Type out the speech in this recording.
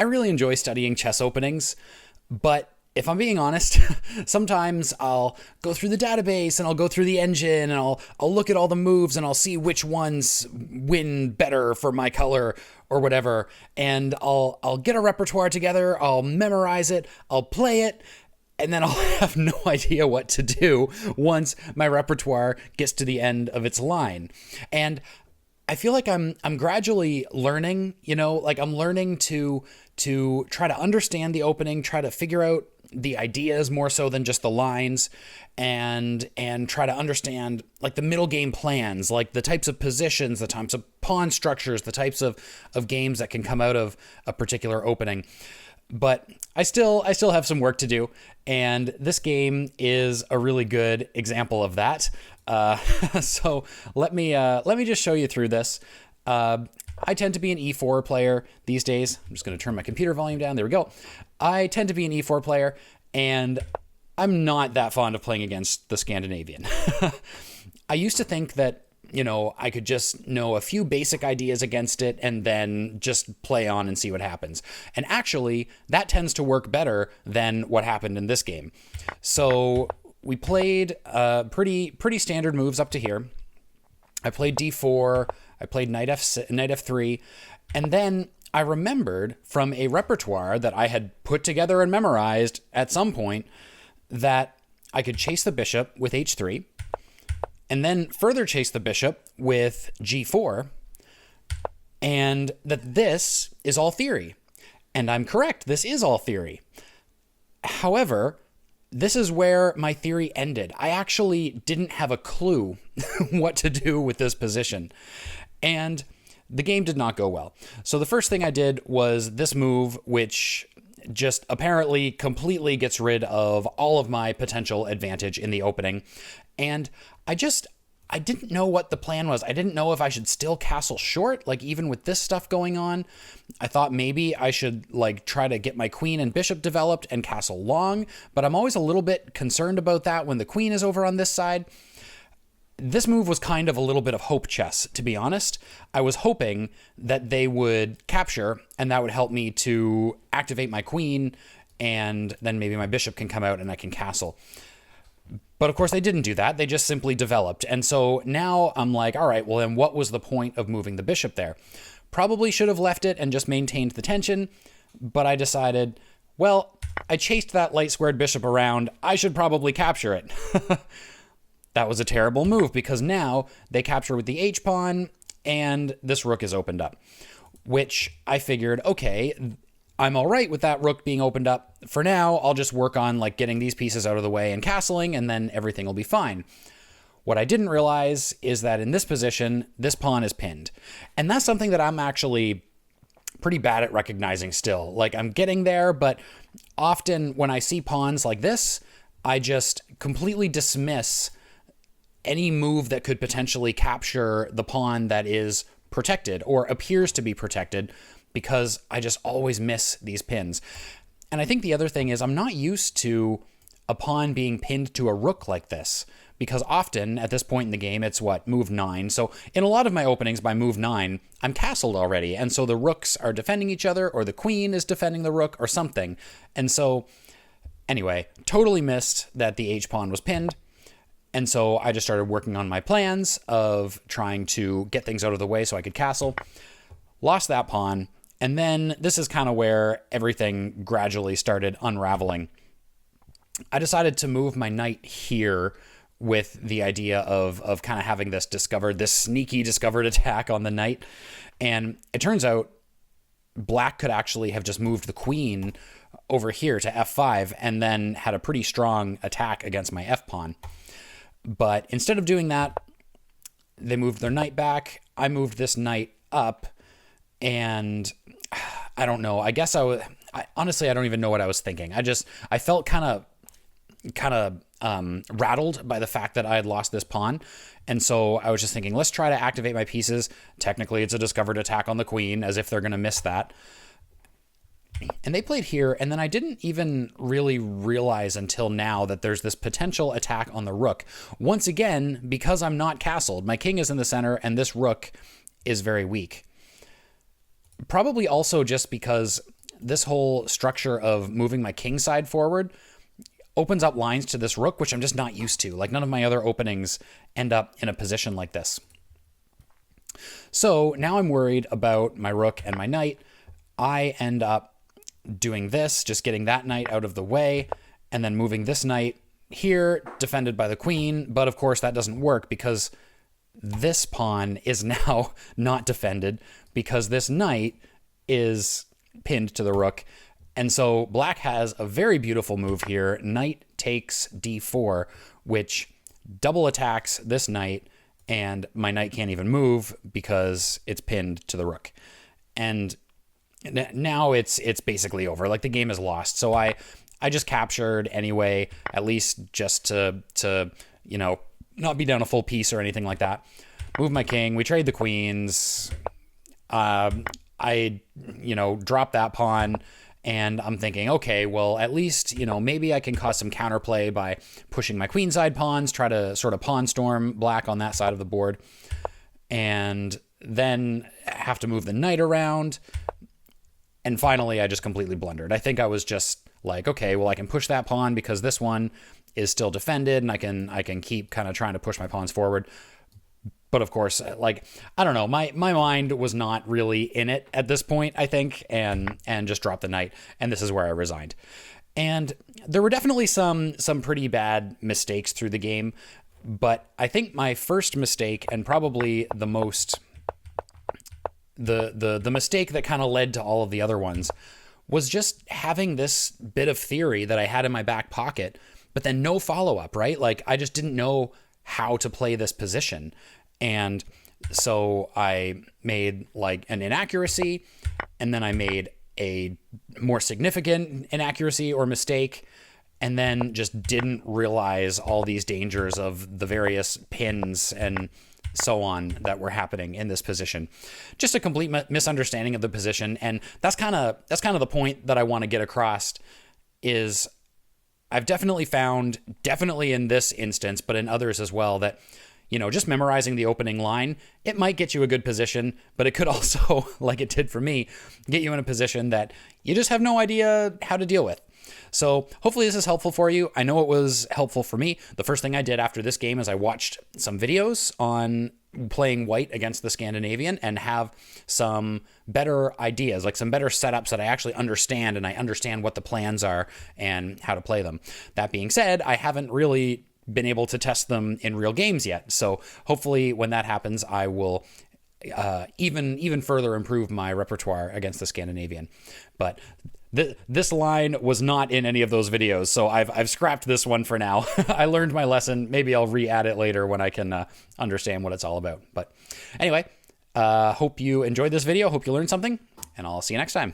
I really enjoy studying chess openings, but if I'm being honest, sometimes I'll go through the database and I'll go through the engine and I'll look at all the moves and I'll see which ones win better for my color or whatever. And I'll get a repertoire together, I'll memorize it, I'll play it, and then I'll have no idea what to do once my repertoire gets to the end of its line. And I feel like I'm gradually learning, like I'm learning to try to understand the opening, try to figure out the ideas more so than just the lines, and try to understand like the middle game plans, like the types of positions, the types of pawn structures, the types of games that can come out of a particular opening. But I still have some work to do, and this game is a really good example of that. So let me just show you through this. I tend to be an E4 player these days. I'm just going to turn my computer volume down. There we go. I tend to be an E4 player, and I'm not that fond of playing against the Scandinavian. I used to think that, I could just know a few basic ideas against it and then just play on and see what happens. And actually, that tends to work better than what happened in this game. So we played pretty standard moves up to here. I played D4, I played knight F3, and then I remembered from a repertoire that I had put together and memorized at some point that I could chase the bishop with H3, and then further chase the bishop with G4, and that this is all theory. And I'm correct, this is all theory. However, this is where my theory ended. I actually didn't have a clue what to do with this position. And the game did not go well. So the first thing I did was this move, which just apparently completely gets rid of all of my potential advantage in the opening. And I didn't know what the plan was. I didn't know if I should still castle short, like even with this stuff going on. I thought maybe I should try to get my queen and bishop developed and castle long, but I'm always a little bit concerned about that when the queen is over on this side. This move was kind of a little bit of hope chess, to be honest. I was hoping that they would capture, and that would help me to activate my queen, and then maybe my bishop can come out and I can castle. But of course they didn't do that. They just simply developed. And so now I'm like, all right, well then what was the point of moving the bishop there? Probably should have left it and just maintained the tension, but I decided, well, I chased that light squared bishop around. I should probably capture it. That was a terrible move because now they capture with the H-pawn and this rook is opened up, which I figured, okay, I'm all right with that rook being opened up. For now, I'll just work on getting these pieces out of the way and castling, and then everything will be fine. What I didn't realize is that in this position, this pawn is pinned. And that's something that I'm actually pretty bad at recognizing still. I'm getting there, but often when I see pawns like this, I just completely dismiss any move that could potentially capture the pawn that is protected or appears to be protected, because I just always miss these pins. And I think the other thing is I'm not used to a pawn being pinned to a rook like this, because often at this point in the game, it's move 9. So in a lot of my openings by move 9, I'm castled already. And so the rooks are defending each other, or the queen is defending the rook or something. And so anyway, totally missed that the H-pawn was pinned. And so I just started working on my plans of trying to get things out of the way so I could castle. Lost that pawn. And then this is kind of where everything gradually started unraveling. I decided to move my knight here with the idea of kind of having this sneaky discovered attack on the knight. And it turns out black could actually have just moved the queen over here to f5 and then had a pretty strong attack against my f-pawn. But instead of doing that, they moved their knight back. I moved this knight up, and I don't know. I guess honestly, I don't even know what I was thinking. I felt kind of rattled by the fact that I had lost this pawn. And so I was just thinking, let's try to activate my pieces. Technically, it's a discovered attack on the queen, as if they're going to miss that. And they played here, and then I didn't even really realize until now that there's this potential attack on the rook. Once again, because I'm not castled, my king is in the center, and this rook is very weak. Probably also just because this whole structure of moving my king side forward opens up lines to this rook, which I'm just not used to. Like, none of my other openings end up in a position like this. So now I'm worried about my rook and my knight. I end up doing this, just getting that knight out of the way, and then moving this knight here, defended by the queen. But of course that doesn't work because this pawn is now not defended because this knight is pinned to the rook. And so black has a very beautiful move here. Knight takes d4, which double attacks this knight, and my knight can't even move because it's pinned to the rook. And now it's basically over. Like, the game is lost. So I just captured anyway, at least just to you know, not be down a full piece or anything like that. Move my king. We trade the queens. I drop that pawn. And I'm thinking, okay, well, at least, maybe I can cause some counterplay by pushing my queenside pawns, try to sort of pawn storm black on that side of the board, and then have to move the knight around. And finally, I just completely blundered. I think I was just like, okay, well, I can push that pawn because this one is still defended, and I can keep kind of trying to push my pawns forward. But of course, like, I don't know, my mind was not really in it at this point, I think, and just dropped the knight. And this is where I resigned. And there were definitely some pretty bad mistakes through the game. But I think my first mistake, and probably the most, the mistake that kind of led to all of the other ones, was just having this bit of theory that I had in my back pocket, but then no follow-up, right? Like, I just didn't know how to play this position. And so I made like an inaccuracy, and then I made a more significant inaccuracy or mistake, and then just didn't realize all these dangers of the various pins and so on that were happening in this position. Just a complete misunderstanding of the position. And that's kind of the point that I want to get across is I've definitely found, definitely in this instance, but in others as well, that just memorizing the opening line, it might get you a good position, but it could also, like it did for me, get you in a position that you just have no idea how to deal with. So hopefully this is helpful for you. I know it was helpful for me. The first thing I did after this game is I watched some videos on playing white against the Scandinavian and have some better ideas, like some better setups that I actually understand, and I understand what the plans are and how to play them. That being said, I haven't really been able to test them in real games yet. So hopefully when that happens, I will even further improve my repertoire against the Scandinavian. But this line was not in any of those videos, so I've scrapped this one for now. I learned my lesson. Maybe I'll re-add it later when I can understand what it's all about. But anyway, hope you enjoyed this video. Hope you learned something, and I'll see you next time.